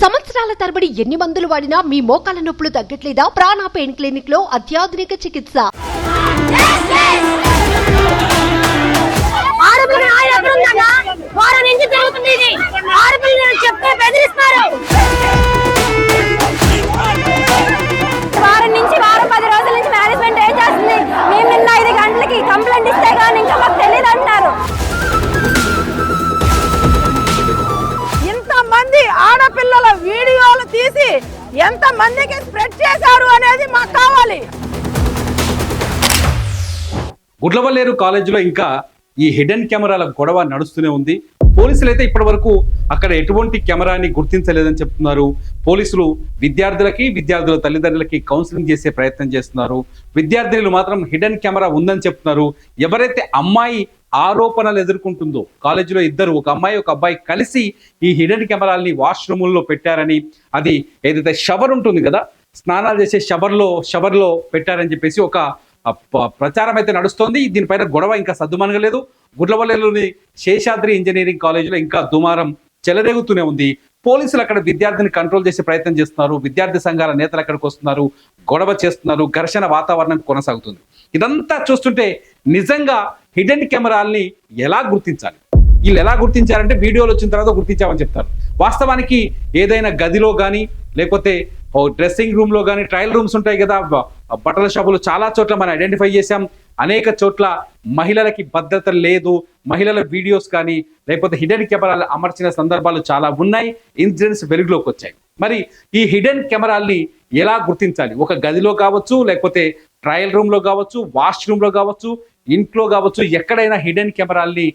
సంవత్సరాల తరబడి ఎన్ని మందులు వాడినా మీ మోకాల నొప్పులు తగ్గట్లేదా? ప్రాణ పెయిన్ క్లినిక్ లో అత్యాధునిక చికిత్స. వారం నుంచి 10 రోజుల నుంచి మేనేజ్మెంట్ ఏం చేస్తుంది? మేము నిన్న 5 గంటలకి కంప్లైంట్ ఇస్తే కానీ ఇంకా మాకు తెలియదు అంటున్నారు. ఇంతమంది ఆడపిల్లల వీడియోలు తీసి ఎంత మందికి స్ప్రెడ్ చేశారు అనేది మాకు కావాలి. గుడ్లవల్లేరు కాలేజీలో ఇంకా ఈ హిడెన్ కెమెరాల గొడవ నడుస్తూనే ఉంది. పోలీసులు అయితే ఇప్పటి వరకు అక్కడ ఎటువంటి కెమెరాని గుర్తించలేదని చెప్తున్నారు. పోలీసులు విద్యార్థుల తల్లిదండ్రులకి కౌన్సిలింగ్ చేసే ప్రయత్నం చేస్తున్నారు. విద్యార్థినులు మాత్రం హిడెన్ కెమెరా ఉందని చెప్తున్నారు. ఎవరైతే అమ్మాయి ఆరోపణలు ఎదుర్కొంటుందో, కాలేజీలో ఇద్దరు, ఒక అమ్మాయి ఒక అబ్బాయి కలిసి ఈ హిడెన్ కెమెరాల్ని వాష్రూముల్లో పెట్టారని, అది ఏదైతే షవర్ ఉంటుంది కదా, స్నానాలు చేసే షవర్లో పెట్టారని చెప్పేసి ఒక ప్రచారం అయితే నడుస్తోంది. దీనిపైన గొడవ ఇంకా సద్దుమనగలేదు. గుడ్లవల్లేరులోని శేషాద్రి ఇంజనీరింగ్ కాలేజీలో ఇంకా దుమారం చెలరేగుతూనే ఉంది. పోలీసులు అక్కడ విద్యార్థిని కంట్రోల్ చేసే ప్రయత్నం చేస్తున్నారు. విద్యార్థి సంఘాల నేతలు అక్కడికి వస్తున్నారు, గొడవ చేస్తున్నారు, ఘర్షణ వాతావరణం కొనసాగుతుంది. ఇదంతా చూస్తుంటే నిజంగా హిడెన్ కెమెరాల్ని ఎలా గుర్తించాలి? వీళ్ళు ఎలా గుర్తించారంటే వీడియోలు వచ్చిన తర్వాత గుర్తించామని చెప్తారు. వాస్తవానికి ఏదైనా గదిలో కానీ, లేకపోతే డ్రెస్సింగ్ రూమ్ లో కానీ, ట్రయల్ రూమ్స్ ఉంటాయి కదా, బట్టల షాపులు, చాలా చోట్ల మనం ఐడెంటిఫై చేశాం. అనేక చోట్ల మహిళలకి భద్రత లేదు, మహిళల వీడియోస్ కానీ లేకపోతే హిడెన్ కెమెరాలు అమర్చిన సందర్భాలు చాలా ఉన్నాయి. ఇన్సిడెంట్స్ వెలుగులోకి వచ్చాయి. మరి ఈ హిడెన్ కెమెరాల్ని ఎలా గుర్తించాలి? ఒక గదిలో కావచ్చు, లేకపోతే ట్రయల్ రూమ్ లో కావచ్చు, వాష్రూమ్ లో కావచ్చు, ఇంట్లో కావచ్చు, ఎక్కడైనా హిడెన్ కెమెరాల్ని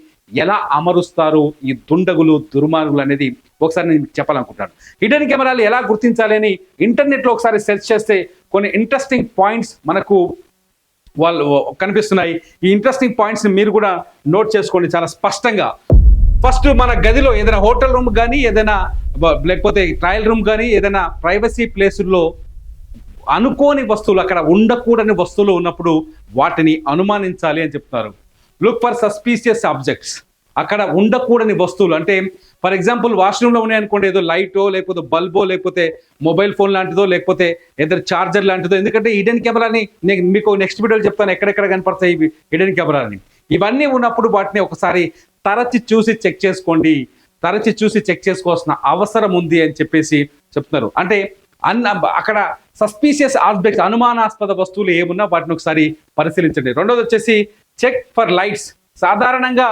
ఎలా అమరుస్తారు ఈ దుండగులు, దుర్మార్గులు అనేది ఒకసారి నేను చెప్పాలనుకుంటాను. హిడెన్ కెమెరాలు ఎలా గుర్తించాలి అని ఇంటర్నెట్లో ఒకసారి సెర్చ్ చేస్తే కొన్ని ఇంట్రెస్టింగ్ పాయింట్స్ మనకు వాళ్ళు కనిపిస్తున్నాయి. ఈ ఇంట్రెస్టింగ్ పాయింట్స్ని మీరు కూడా నోట్ చేసుకోండి చాలా స్పష్టంగా. ఫస్ట్, మన గదిలో ఏదైనా హోటల్ రూమ్ కానీ, ఏదైనా లేకపోతే ట్రయల్ రూమ్ కానీ, ఏదైనా ప్రైవసీ ప్లేసుల్లో అనుకోని వస్తువులు, అక్కడ ఉండకూడని వస్తువులు ఉన్నప్పుడు వాటిని అనుమానించాలి అని చెప్తున్నారు. Look for suspicious objects. అక్కడ ఉండకూడని వస్తువులు అంటే ఫర్ ఎగ్జాంపుల్ వాష్రూమ్లో ఉన్నాయనుకోండి, ఏదో లైటో, లేకపోతే బల్బో, లేకపోతే మొబైల్ ఫోన్ లాంటిదో, లేకపోతే ఏదైనా ఛార్జర్ లాంటిదో. ఎందుకంటే హిడెన్ కెమెరాని నేను మీకు నెక్స్ట్ వీడియోలో చెప్తాను ఎక్కడెక్కడ కనపడతాయి ఇవి హిడెన్ కెమెరాని. ఇవన్నీ ఉన్నప్పుడు వాటిని ఒకసారి తరచి చూసి చెక్ చేసుకోండి. తరచి చూసి చెక్ చేసుకోవాల్సిన అవసరం ఉంది అని చెప్పేసి చెప్తున్నారు. అంటే అక్కడ సస్పీషియస్ ఆబ్జెక్ట్స్, అనుమానాస్పద వస్తువులు ఏమున్నా వాటిని ఒకసారి పరిశీలించండి. రెండోది వచ్చేసి చెక్ ఫర్ లైట్స్. సాధారణంగా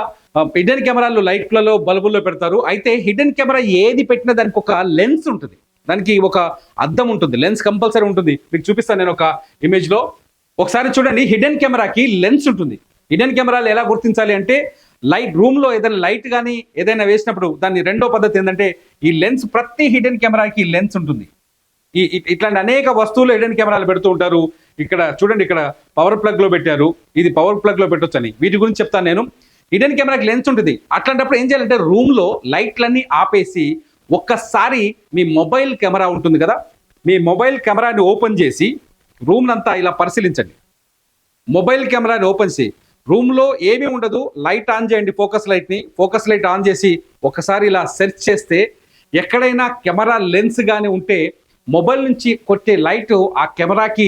హిడెన్ కెమెరాలు లైట్లలో, బల్బుల్లో పెడతారు. అయితే హిడెన్ కెమెరా ఏది పెట్టినా దానికి ఒక లెన్స్ ఉంటుంది, దానికి ఒక అద్దం ఉంటుంది, లెన్స్ కంపల్సరీ ఉంటుంది. మీకు చూపిస్తాను నేను ఒక ఇమేజ్ లో. ఒకసారి చూడండి, హిడెన్ కెమెరాకి లెన్స్ ఉంటుంది. హిడెన్ కెమెరాలు ఎలా గుర్తించాలి అంటే, లైట్ రూమ్ లో ఏదైనా లైట్ కానీ ఏదైనా వేసినప్పుడు దాన్ని రెండో పద్ధతి ఏంటంటే, ఈ లెన్స్, ప్రతి హిడెన్ కెమెరాకి లెన్స్ ఉంటుంది. ఇట్లాంటి అనేక వస్తువులు హిడెన్ కెమెరాలు పెడుతూ ఉంటారు. ఇక్కడ చూడండి, ఇక్కడ పవర్ ప్లగ్ లో పెట్టారు, ఇది పవర్ ప్లగ్ లో పెట్టొచ్చు అని. వీటి గురించి చెప్తాను నేను. హిడెన్ కెమెరాకి లెన్స్ ఉంటుంది. అట్లాంటప్పుడు ఏం చేయాలంటే, రూమ్ లో లైట్లన్నీ ఆపేసి ఒక్కసారి మీ మొబైల్ కెమెరా ఉంటుంది కదా, మీ మొబైల్ కెమెరాని ఓపెన్ చేసి రూమ్ అంతా ఇలా పరిశీలించండి. మొబైల్ కెమెరాని ఓపెన్ చేసి రూమ్లో ఏమీ ఉండదు, లైట్ ఆన్ చేయండి, ఫోకస్ లైట్ ఆన్ చేసి ఒకసారి ఇలా సెర్చ్ చేస్తే ఎక్కడైనా కెమెరా లెన్స్ కానీ ఉంటే మొబైల్ నుంచి కొట్టే లైట్ ఆ కెమెరాకి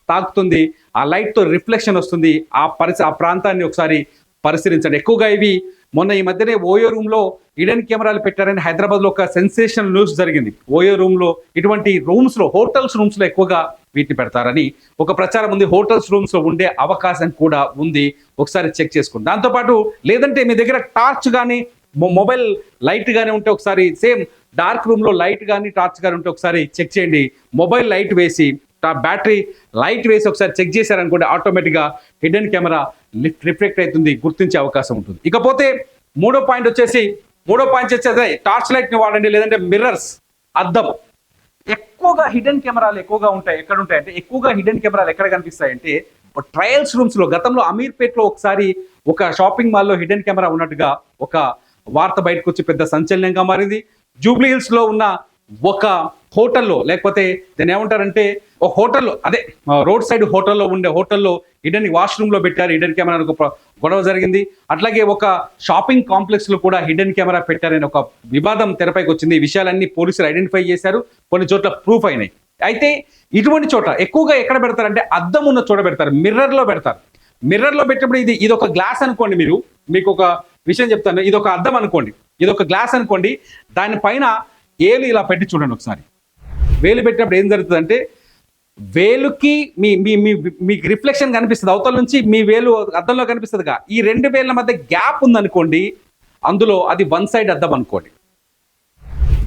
తాకుతుంది, ఆ లైట్తో రిఫ్లెక్షన్ వస్తుంది. ఆ ప్రాంతాన్ని ఒకసారి పరిశీలించండి. ఎక్కువగా ఇవి మొన్న ఈ మధ్యనే ఓయో రూమ్లో హిడెన్ కెమెరాలు పెట్టారని హైదరాబాద్లో ఒక సెన్సేషనల్ న్యూస్ జరిగింది. ఓయో రూమ్లో, ఇటువంటి రూమ్స్లో, హోటల్స్ రూమ్స్లో ఎక్కువగా వీటిని పెడతారని ఒక ప్రచారం ఉంది. హోటల్స్ రూమ్స్లో ఉండే అవకాశం కూడా ఉంది, ఒకసారి చెక్ చేసుకోండి. దాంతోపాటు లేదంటే మీ దగ్గర టార్చ్ కానీ మొబైల్ లైట్ కానీ ఉంటే ఒకసారి, సేమ్ డార్క్ రూమ్లో లైట్ కానీ టార్చ్ కానీ ఉంటే ఒకసారి చెక్ చేయండి. మొబైల్ లైట్ వేసి, బ్యాటరీ లైట్ వేసి ఒకసారి చెక్ చేశారనుకోండి, ఆటోమేటిక్గా హిడెన్ కెమెరా రిఫ్లెక్ట్ అవుతుంది, గుర్తించే అవకాశం ఉంటుంది. ఇకపోతే మూడో పాయింట్ వచ్చేసి టార్చ్ లైట్ని వాడండి, లేదంటే మిర్రర్స్, అద్దం. ఎక్కువగా హిడెన్ కెమెరాలు ఎక్కువగా ఉంటాయి. ఎక్కడ ఉంటాయంటే, ఎక్కువగా హిడెన్ కెమెరాలు ఎక్కడ కనిపిస్తాయంటే ట్రయల్స్ రూమ్స్ లో. గతంలో అమీర్పేట్లో ఒకసారి ఒక షాపింగ్ మాల్లో హిడెన్ కెమెరా ఉన్నట్టుగా ఒక వార్త బయటకు వచ్చి పెద్ద సంచలనంగా మారింది. జూబ్లీ హిల్స్ లో ఉన్న ఒక హోటల్లో లేకపోతే దాన్ని ఏమంటారంటే ఒక హోటల్లో, అదే రోడ్ సైడ్ హోటల్లో ఉండే హోటల్లో హిడెన్ వాష్రూమ్లో పెట్టారు హిడెన్ కెమెరా, ఒక గొడవ జరిగింది. అట్లాగే ఒక షాపింగ్ కాంప్లెక్స్లో కూడా హిడెన్ కెమెరా పెట్టారని ఒక వివాదం తెరపైకి వచ్చింది. ఈ విషయాలన్నీ పోలీసులు ఐడెంటిఫై చేశారు, కొన్ని చోట్ల ప్రూఫ్ అయినాయి. అయితే ఇటువంటి చోట ఎక్కువగా ఎక్కడ పెడతారంటే అద్దం ఉన్న చోట పెడతారు, మిర్రర్లో పెడతారు. మిర్రర్లో పెట్టినప్పుడు ఇది ఒక గ్లాస్ అనుకోండి, మీకు ఒక విషయం చెప్తాను, ఇది ఒక అద్దం అనుకోండి, ఇది ఒక గ్లాస్ అనుకోండి, దానిపైన ఏలు ఇలా పెట్టి చూడండి ఒకసారి. వేలు పెట్టినప్పుడు ఏం జరుగుతుందంటే వేలుకి మీకు రిఫ్లెక్షన్ కనిపిస్తుంది, అవతల నుంచి మీ వేలు అద్దంలో కనిపిస్తుందిగా. ఈ 2 వేళ్ల మధ్య గ్యాప్ ఉందనుకోండి, అందులో అది వన్ సైడ్ అద్దం అనుకోండి.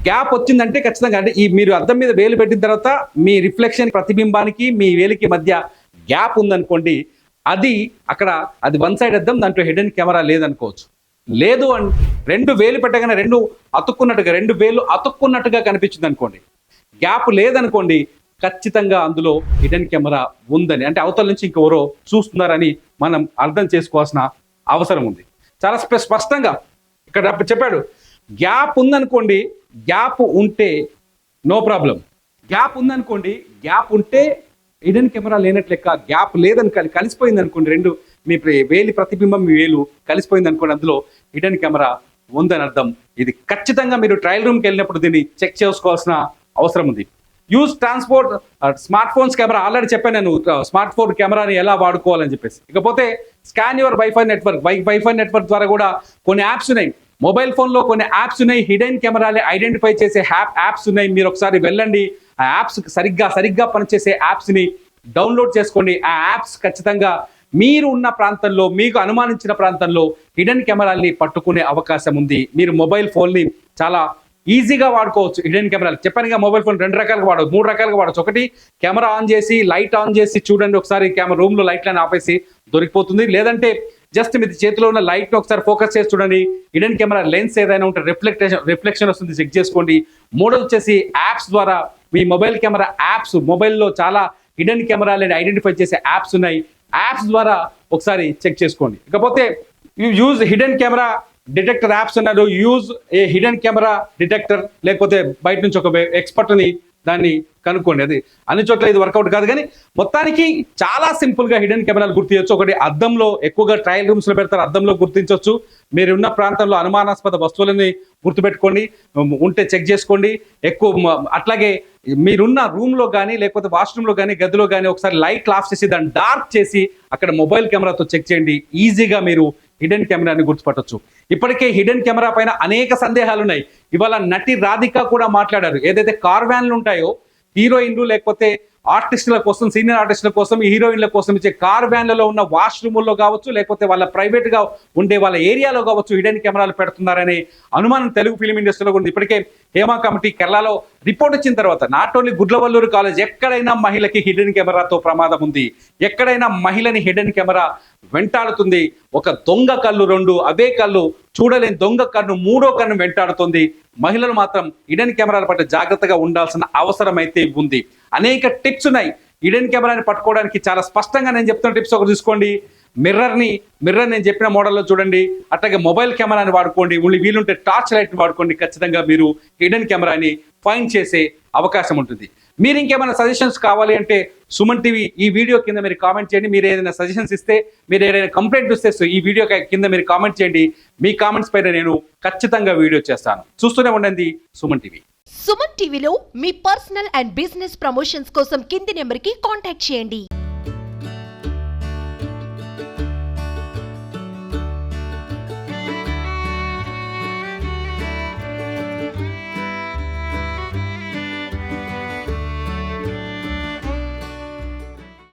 గ్యాప్ వచ్చిందంటే ఖచ్చితంగా అంటే మీరు అద్దం మీద వేలు పెట్టిన తర్వాత మీ రిఫ్లెక్షన్ ప్రతిబింబానికి మీ వేలికి మధ్య గ్యాప్ ఉందనుకోండి, అది వన్ సైడ్ అద్దం, దాంట్లో హిడెన్ కెమెరా లేదనుకోవచ్చు. లేదు అని 2 వేలు పెట్టగానే 2 వేలు అతుక్కున్నట్టుగా కనిపించింది అనుకోండి, గ్యాప్ లేదనుకోండి, ఖచ్చితంగా అందులో హిడెన్ కెమెరా ఉందని, అంటే అవతల నుంచి ఇంకెవరో చూస్తున్నారని మనం అర్థం చేసుకోవాల్సిన అవసరం ఉంది. చాలా స్పష్టంగా ఇక్కడ చెప్పాడు. గ్యాప్ ఉందనుకోండి, గ్యాప్ ఉంటే నో ప్రాబ్లం. గ్యాప్ ఉందనుకోండి, గ్యాప్ ఉంటే హిడెన్ కెమెరా లేనట్లు లెక్క. గ్యాప్ లేదని కలిసిపోయింది అనుకోండి, 2 మీ వేలి ప్రతిబింబం మీ వేలు కలిసిపోయింది అనుకోండి, అందులో హిడెన్ కెమెరా ఉందని అర్థం. ఇది ఖచ్చితంగా మీరు ట్రయల్ రూమ్కి వెళ్ళినప్పుడు దీన్ని చెక్ చేసుకోవాల్సిన అవసరం ఉంది. Use transport smart phones camera, already చెప్పాను నేను స్మార్ట్ ఫోన్ కెమెరాని ఎలా వాడుకోవాలని చెప్పేసి. ఇకపోతే స్కాన్ యువర్ వైఫై నెట్వర్క్ ద్వారా కూడా కొన్ని యాప్స్ ఉన్నాయి. మొబైల్ ఫోన్లో కొన్ని యాప్స్ ఉన్నాయి, హిడెన్ కెమెరాని ఐడెంటిఫై చేసే యాప్స్ ఉన్నాయి. మీరు ఒకసారి వెళ్ళండి, ఆ యాప్స్ సరిగ్గా పనిచేసే యాప్స్ని డౌన్లోడ్ చేసుకోండి. ఆ యాప్స్ ఖచ్చితంగా మీరు ఉన్న ప్రాంతంలో, మీకు అనుమానించిన ప్రాంతంలో హిడెన్ కెమెరాల్ని పట్టుకునే అవకాశం ఉంది. మీరు మొబైల్ ఫోన్ని చాలా ఈజీగా వాడుకోవచ్చు. హిడెన్ కెమెరాలు చెప్పానుగా, మొబైల్ ఫోన్ 2 రకాలుగా వాడవచ్చు, 3 రకాలుగా వాడవచ్చు. ఒకటి, కెమెరా ఆన్ చేసి లైట్ ఆన్ చేసి చూడండి ఒకసారి, కెమెరా రూమ్లో లైట్లను ఆపేసి దొరికిపోతుంది. లేదంటే జస్ట్ మీ చేతిలో ఉన్న లైట్ని ఒకసారి ఫోకస్ చేసి చూడండి, హిడెన్ కెమెరా లెన్స్ ఏదైనా ఉంటే రిఫ్లెక్షన్ వస్తుంది, చెక్ చేసుకోండి. మూడోది వచ్చేసి యాప్స్ ద్వారా, మీ మొబైల్ కెమెరా యాప్స్, మొబైల్లో చాలా హిడెన్ కెమెరాలని ఐడెంటిఫై చేసే యాప్స్ ఉన్నాయి, యాప్స్ ద్వారా ఒకసారి చెక్ చేసుకోండి. ఇకపోతే use hidden camera detector apps అన్నారు. Use a hidden camera detector, లేకపోతే బయట నుంచి ఒక ఎక్స్పర్ట్ని దాన్ని కనుక్కోండి. అది అన్ని చోట్ల ఇది వర్కౌట్ కాదు, కానీ మొత్తానికి చాలా సింపుల్గా హిడెన్ కెమెరాలు గుర్తించవచ్చు. ఒకటి, అద్దంలో ఎక్కువగా ట్రయల్ రూమ్స్లో పెడతారు, అద్దంలో గుర్తించవచ్చు. మీరున్న ప్రాంతంలో అనుమానాస్పద వస్తువులని గుర్తుపెట్టుకోండి, ఉంటే చెక్ చేసుకోండి. అట్లాగే మీరున్న రూమ్లో కానీ లేకపోతే వాష్రూమ్లో కానీ గదిలో కానీ ఒకసారి లైట్ ఆఫ్ చేసి దాన్ని డార్క్ చేసి అక్కడ మొబైల్ కెమెరాతో చెక్ చేయండి. ఈజీగా మీరు హిడెన్ కెమెరాని గుర్తుపట్టొచ్చు. ఇప్పటికే హిడెన్ కెమెరా పైన అనేక సందేహాలు ఉన్నాయి. ఇవాళ నటి రాధిక కూడా మాట్లాడారు. ఏదైతే కార్ వ్యాన్లు ఉంటాయో, హీరోయిన్లు లేకపోతే ఆర్టిస్టుల కోసం, సీనియర్ ఆర్టిస్టుల కోసం, హీరోయిన్ల కోసం ఇచ్చే కార్ వ్యాన్లలో ఉన్న వాష్రూముల్లో కావచ్చు, లేకపోతే వాళ్ళ ప్రైవేట్గా ఉండే వాళ్ళ ఏరియాలో కావచ్చు, హిడెన్ కెమెరాలు పెడుతున్నారనే అనుమానం తెలుగు ఫిలిం ఇండస్ట్రీలో ఉంది. ఇప్పటికే హేమా కమిటీ కేరళలో రిపోర్ట్ ఇచ్చిన తర్వాత, నాట్ ఓన్లీ గుడ్లవల్లూరు కాలేజ్, ఎక్కడైనా మహిళకి హిడెన్ కెమెరాతో ప్రమాదం ఉంది, ఎక్కడైనా మహిళని హిడెన్ కెమెరా వెంటాడుతుంది. ఒక దొంగ కళ్ళు 2, అవే కళ్ళు చూడలేని దొంగ కన్ను 3వ కన్ను వెంటాడుతుంది. మహిళలు మాత్రం హిడెన్ కెమెరాల పట్ల జాగ్రత్తగా ఉండాల్సిన అవసరం అయితే ఉంది. అనేక టిప్స్ ఉన్నాయి హిడెన్ కెమెరాని పట్టుకోవడానికి. చాలా స్పష్టంగా నేను చెప్తున్న టిప్స్ ఒకటి చూసుకోండి. మిర్రర్ నేను చెప్పిన మోడల్లో చూడండి. అట్లాగే మొబైల్ కెమెరాని వాడుకోండి, వీలుంటే టార్చ్ లైట్ని వాడుకోండి. ఖచ్చితంగా మీరు హిడెన్ కెమెరాని ఫైండ్ చేసే అవకాశం ఉంటుంది. మీరు ఇంకేమైనా సజెషన్స్ కావాలి అంటే సుమన్ టీవీ ఈ వీడియో కింద మీరు కామెంట్ చేయండి. మీరు ఏదైనా సజెషన్స్ ఇస్తే, మీరు ఏదైనా కంప్లైంట్ ఇస్తే ఈ వీడియో కింద మీరు కామెంట్ చేయండి. మీ కామెంట్స్ పైన నేను ఖచ్చితంగా వీడియో చేస్తాను. చూస్తూనే ఉండండి సుమన్ టీవీ. సుమన్ టీవీలో మీ పర్సనల్ అండ్ బిజినెస్ ప్రమోషన్స్ కోసం కింది నెంబర్కి కాంటాక్ట్ చేయండి.